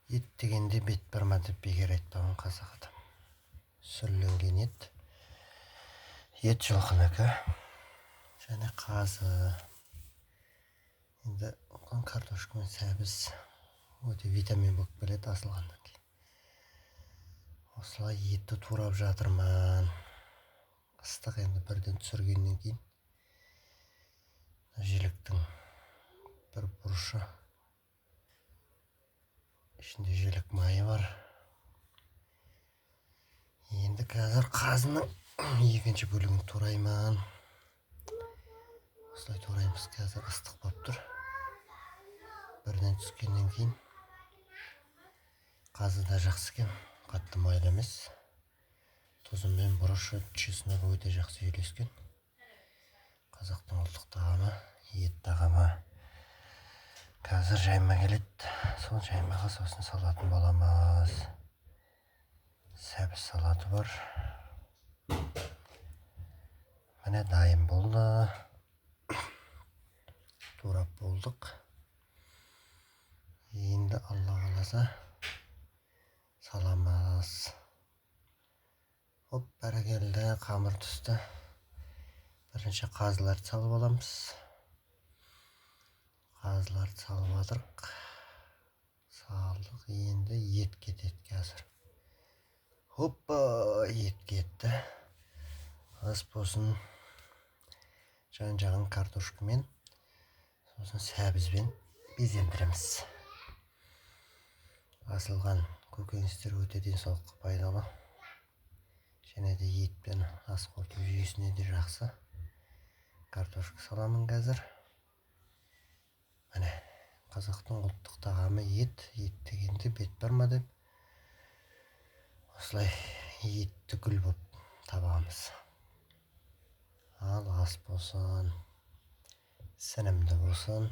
Ет дегенде бет барма деп бекер айтпаған қазақ адам. Сүрленген ет. Ет жылқынікі. Және қазы. Енді картошка мен сәбіз өте витамин болып келеді асылғаннан кейін. Осылай етті турап жатырман. Ыстық енді бірден түсіргеннен кейін желіктің бір бұрышы ішінде желік майы бар. Енді қазір қазының екінші бөлігін турайман. Осылай тураймыз, қазір ыстық болып тұр. Бірден түскеннен кейін қазы да жақсы екен, қатты майлы емес. Тұзы мен бұрышы чесногы өте жақсы үйлескен. Қазақтың ұлттық тағамы, ет тағамы. Қазір жайма келеді. Сол жаймаға сосын салатын боламыз. Сәбіз салаты бар. Міне дайын болды. Турап болдық. Енді Алла қаласа саламыз. Оп, бәрекелді, қамыр түсті. Бірінші қазыларды салып аламыз. Қазыларды салып адырық. Салдық, енді ет кетеді қазір. Хоппа, ет кетті. Аз болсын жан-жағын картошкамен, сосын сәбізбен безендіреміз. Асылған көкөністер өте денсаулыққа пайдалы. Және де етпен ас қорыту жүйесіне де жақсы. Картошка саламын қазір. Міне, қазақтың ұлттық тағамы ет. Ет дегенде бет барма деп. Осылай етті гүл болып табамыз. Ал ас болсын, сінімді болсын.